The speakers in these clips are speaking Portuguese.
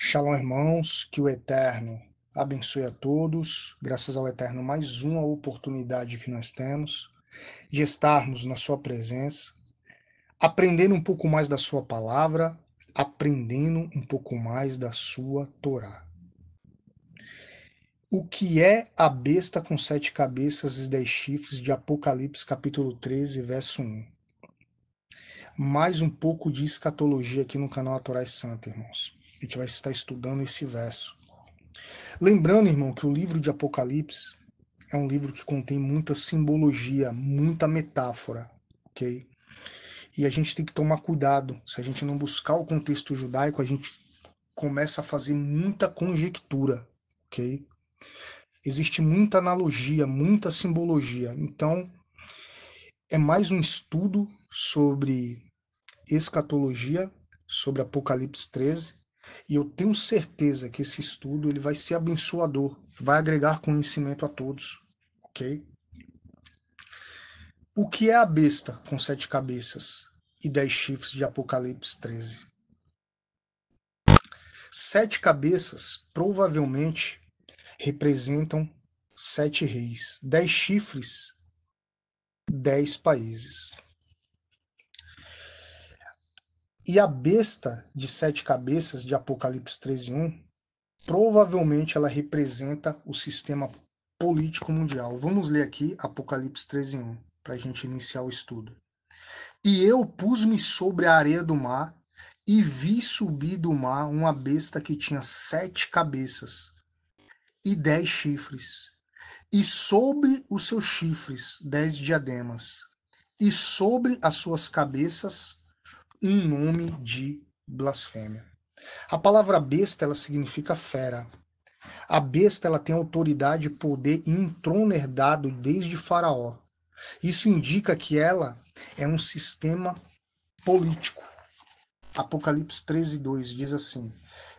Shalom, irmãos, que o Eterno abençoe a todos. Graças ao Eterno, mais uma oportunidade que nós temos de estarmos na sua presença, aprendendo um pouco mais da sua palavra, aprendendo um pouco mais da sua Torá. O que é a besta com 7 cabeças e 10 chifres de Apocalipse, capítulo 13, verso 1? Mais um pouco de escatologia aqui no canal A Torá é Santa, irmãos. A gente vai estar estudando esse verso. Lembrando, irmão, que o livro de Apocalipse é um livro que contém muita simbologia, muita metáfora, ok? E a gente tem que tomar cuidado. Se a gente não buscar o contexto judaico, a gente começa a fazer muita conjectura, ok? Existe muita analogia, muita simbologia. Então, é mais um estudo sobre escatologia, sobre Apocalipse 13, e eu tenho certeza que esse estudo ele vai ser abençoador, vai agregar conhecimento a todos, ok? O que é a besta com 7 cabeças e 10 chifres de Apocalipse 13? 7 cabeças provavelmente representam 7 reis, 10 chifres, 10 países. E a besta de 7 cabeças de Apocalipse 13:1, provavelmente ela representa o sistema político mundial. Vamos ler aqui Apocalipse 13:1 para a gente iniciar o estudo. E eu pus-me sobre a areia do mar e vi subir do mar uma besta que tinha 7 cabeças e 10 chifres, e sobre os seus chifres 10 diademas, e sobre as suas cabeças um nome de blasfêmia. A palavra besta ela significa fera. A besta ela tem autoridade, poder e um trono herdado desde Faraó. Isso indica que ela é um sistema político. Apocalipse 13:2 diz assim: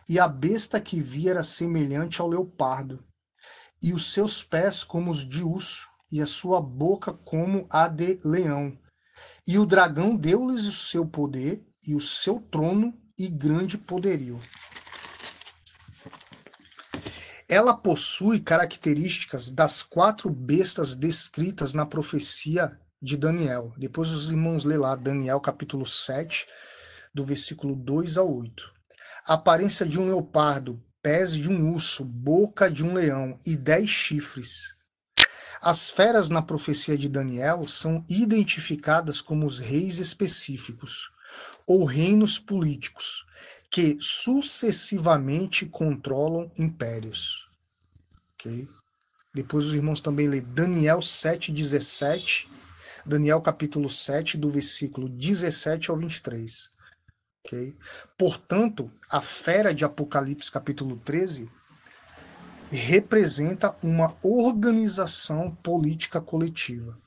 E a besta que vi era semelhante ao leopardo, e os seus pés como os de urso, e a sua boca como a de leão. E o dragão deu-lhes o seu poder, e o seu trono e grande poderio. Ela possui características das 4 bestas descritas na profecia de Daniel. Depois os irmãos lê lá, Daniel capítulo 7, do versículo 2 ao 8. A aparência de um leopardo, pés de um urso, boca de um leão e 10 chifres. As feras na profecia de Daniel são identificadas como os reis específicos, ou reinos políticos, que sucessivamente controlam impérios. Okay? Depois os irmãos também lê Daniel 7:17, Daniel capítulo 7, do versículo 17 ao 23. Okay? Portanto, a fera de Apocalipse capítulo 13 representa uma organização política coletiva.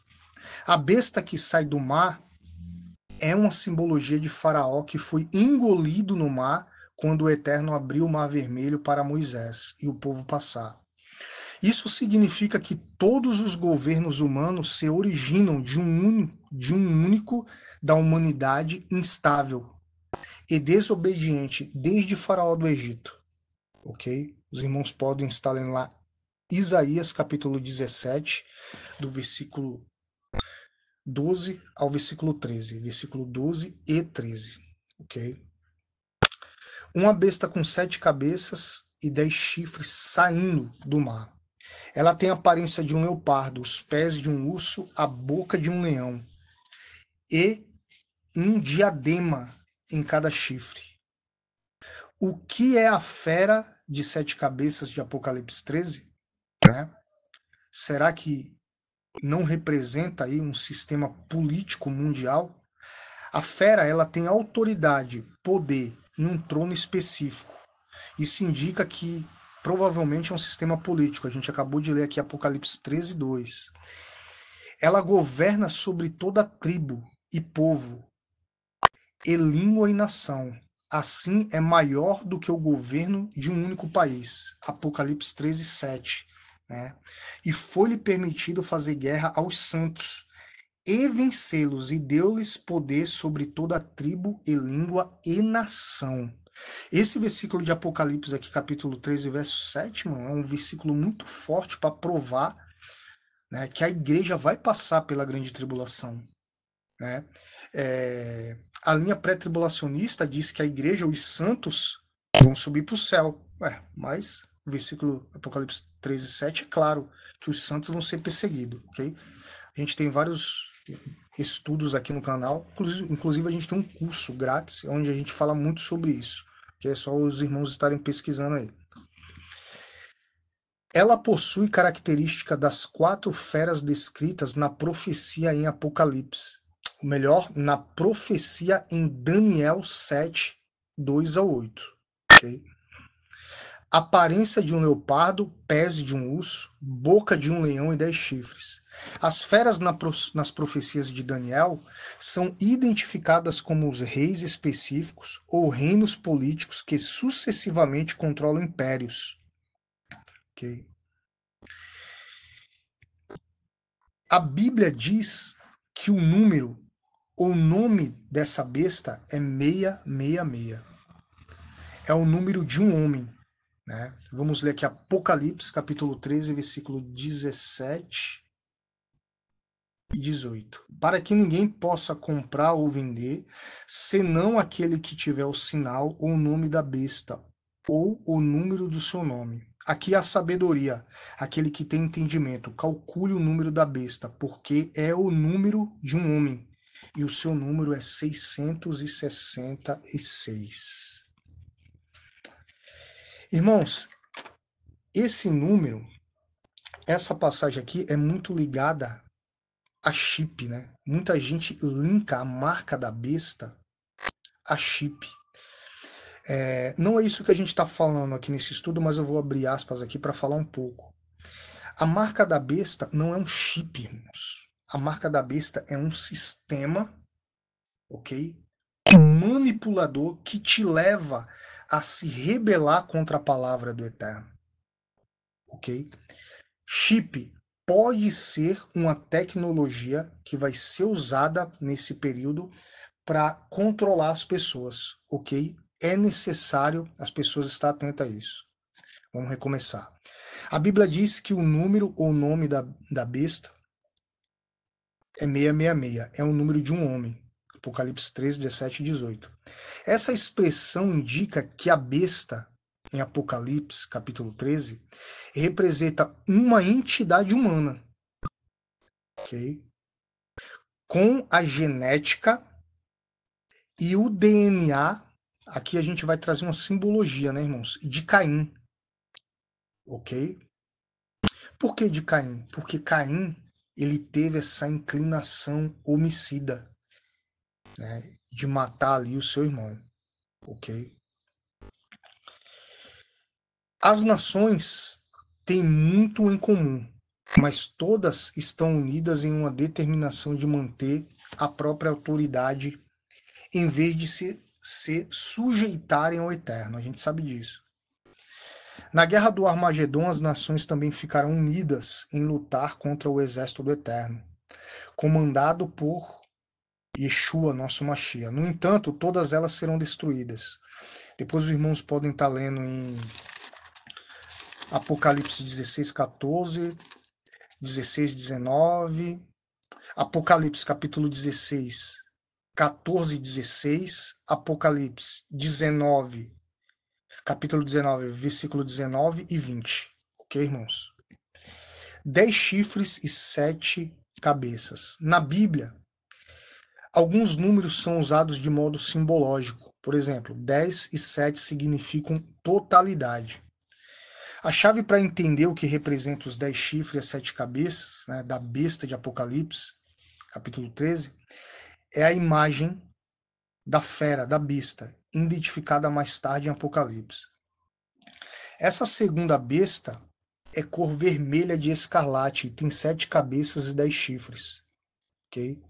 A besta que sai do mar é uma simbologia de Faraó que foi engolido no mar quando o Eterno abriu o mar vermelho para Moisés e o povo passar. Isso significa que todos os governos humanos se originam de um único da humanidade instável e desobediente desde Faraó do Egito. Ok? Os irmãos podem estar lendo lá Isaías capítulo 17, do versículo 12 ao versículo 13. Versículo 12 e 13. Ok? Uma besta com 7 cabeças e 10 chifres saindo do mar. Ela tem a aparência de um leopardo, os pés de um urso, a boca de um leão e um diadema em cada chifre. O que é a fera de 7 cabeças de Apocalipse 13? Né? Será que não representa aí um sistema político mundial? A fera ela tem autoridade, poder em um trono específico. Isso indica que provavelmente é um sistema político. A gente acabou de ler aqui Apocalipse 13:2. Ela governa sobre toda tribo e povo, e língua e nação. Assim é maior do que o governo de um único país. Apocalipse 13:7. Né? E foi-lhe permitido fazer guerra aos santos e vencê-los, e deu-lhes poder sobre toda tribo e língua e nação. Esse versículo de Apocalipse aqui, capítulo 13, verso 7, mano, é um versículo muito forte para provar, né, que a igreja vai passar pela grande tribulação, né? A linha pré-tribulacionista diz que a igreja, os santos, vão subir para o céu. Mas o versículo Apocalipse 13, 7 é claro que os santos vão ser perseguidos, ok? A gente tem vários estudos aqui no canal, inclusive a gente tem um curso grátis onde a gente fala muito sobre isso, que é só os irmãos estarem pesquisando aí. Ela possui característica das 4 feras descritas na profecia em Apocalipse. Ou melhor, na profecia em Daniel 7, 2 a 8. Okay? Aparência de um leopardo, pés de um urso, boca de um leão e 10 chifres. As feras nas profecias de Daniel são identificadas como os reis específicos ou reinos políticos que sucessivamente controlam impérios. Okay? A Bíblia diz que o número ou nome dessa besta é 666. É o número de um homem. Né? Vamos ler aqui Apocalipse, capítulo 13, versículo 17 e 18. Para que ninguém possa comprar ou vender, senão aquele que tiver o sinal ou o nome da besta, ou o número do seu nome. Aqui a sabedoria, aquele que tem entendimento, calcule o número da besta, porque é o número de um homem, e o seu número é 666. Irmãos, esse número, essa passagem aqui é muito ligada a chip, né? Muita gente linka a marca da besta a chip. Não é isso que a gente está falando aqui nesse estudo, mas eu vou abrir aspas aqui para falar um pouco. A marca da besta não é um chip, irmãos. A marca da besta é um sistema, ok? Manipulador que te leva a se rebelar contra a palavra do Eterno, ok? Chip pode ser uma tecnologia que vai ser usada nesse período para controlar as pessoas, ok? É necessário as pessoas estar atentas a isso. Vamos recomeçar. A Bíblia diz que o número ou nome da besta é 666, é o número de um homem. Apocalipse 13, 17 e 18. Essa expressão indica que a besta, em Apocalipse, capítulo 13, representa uma entidade humana, ok? Com a genética e o DNA. Aqui a gente vai trazer uma simbologia, né, irmãos? De Caim, ok? Por que de Caim? Porque Caim, ele teve essa inclinação homicida, né? De matar ali o seu irmão, ok? As nações têm muito em comum, mas todas estão unidas em uma determinação de manter a própria autoridade em vez de se sujeitarem ao Eterno. A gente sabe disso. Na guerra do Armagedon, as nações também ficaram unidas em lutar contra o exército do Eterno, comandado por Yeshua, nosso Mashiach. No entanto, todas elas serão destruídas. Depois os irmãos podem estar lendo em Apocalipse 16, 14, 16, 19, Apocalipse capítulo 16, 14 e 16, Apocalipse 19, capítulo 19, versículo 19 e 20. Ok, irmãos? 10 chifres e 7 cabeças. Na Bíblia, alguns números são usados de modo simbológico. Por exemplo, 10 e 7 significam totalidade. A chave para entender o que representa os 10 chifres e as 7 cabeças, né, da besta de Apocalipse, capítulo 13, é a imagem da fera, da besta, identificada mais tarde em Apocalipse. Essa segunda besta é cor vermelha de escarlate e tem 7 cabeças e 10 chifres. Ok?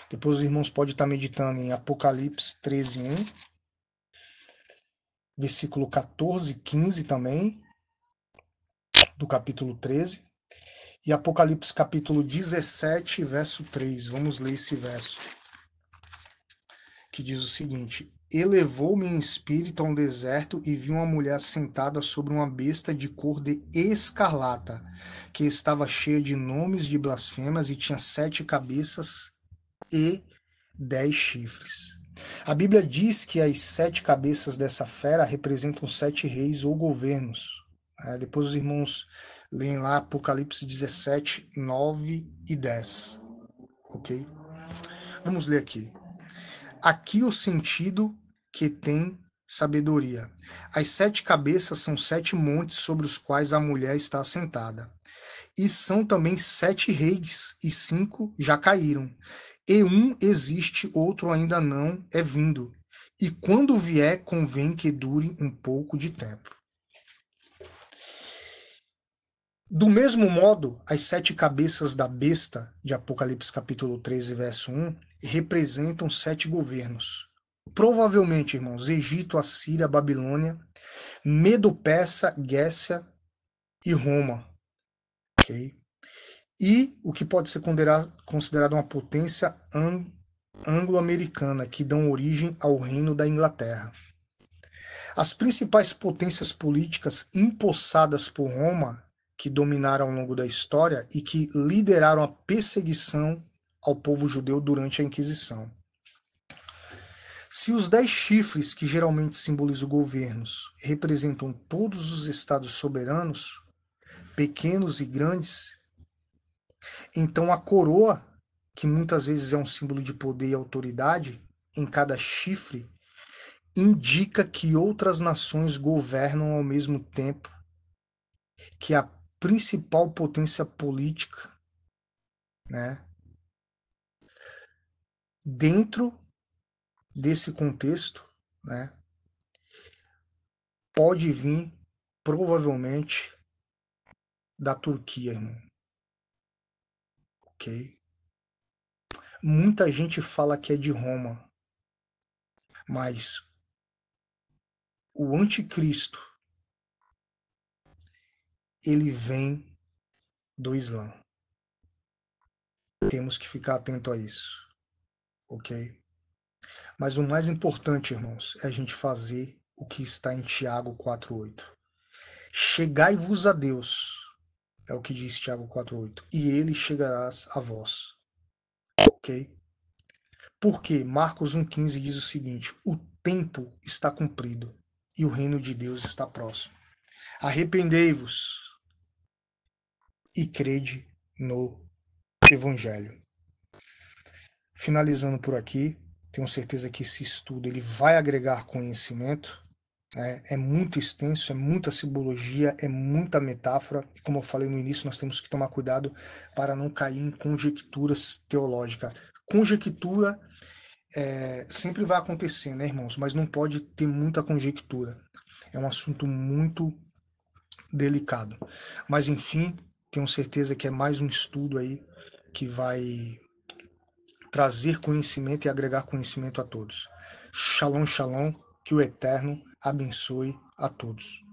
Depois os irmãos podem estar meditando em Apocalipse 13, 1, versículo 14 e 15 também, do capítulo 13, e Apocalipse capítulo 17, verso 3. Vamos ler esse verso, que diz o seguinte: elevou-me em espírito a um deserto e vi uma mulher sentada sobre uma besta de cor de escarlata, que estava cheia de nomes de blasfemas e tinha 7 cabeças e 10 chifres. A Bíblia diz que as 7 cabeças dessa fera representam 7 reis ou governos. Depois os irmãos leem lá Apocalipse 17, 9 e 10. Ok? Vamos ler aqui. Aqui o sentido que tem sabedoria. As 7 cabeças são 7 montes sobre os quais a mulher está assentada. E são também 7 reis, e 5 já caíram. E um existe, outro ainda não é vindo. E quando vier, convém que dure um pouco de tempo. Do mesmo modo, as 7 cabeças da besta, de Apocalipse capítulo 13, verso 1, representam 7 governos. Provavelmente, irmãos, Egito, Assíria, Babilônia, Medo-Persa, Grécia e Roma. Okay? E o que pode ser considerado uma potência anglo-americana, que dão origem ao reino da Inglaterra. As principais potências políticas empossadas por Roma, que dominaram ao longo da história e que lideraram a perseguição ao povo judeu durante a Inquisição. Se os 10 chifres, que geralmente simbolizam governos, representam todos os estados soberanos, pequenos e grandes, então a coroa, que muitas vezes é um símbolo de poder e autoridade, em cada chifre, indica que outras nações governam ao mesmo tempo que a principal potência política, né? Dentro desse contexto, né, pode vir provavelmente da Turquia, irmão. Ok? Muita gente fala que é de Roma, mas o anticristo, ele vem do Islã. Temos que ficar atento a isso, ok? Mas o mais importante, irmãos, é a gente fazer o que está em Tiago 4:8. Chegai-vos a Deus, é o que diz Tiago 4:8, e ele chegará a vós, ok? Porque Marcos 1,15 diz o seguinte: o tempo está cumprido e o reino de Deus está próximo. Arrependei-vos e crede no Evangelho. Finalizando por aqui, tenho certeza que esse estudo ele vai agregar conhecimento. É muito extenso, é muita simbologia, é muita metáfora. E como eu falei no início, nós temos que tomar cuidado para não cair em conjecturas teológicas. Conjectura sempre vai acontecer, né, irmãos? Mas não pode ter muita conjectura. É um assunto muito delicado. Mas enfim, tenho certeza que é mais um estudo aí que vai trazer conhecimento e agregar conhecimento a todos. Shalom, shalom, que o Eterno abençoe a todos.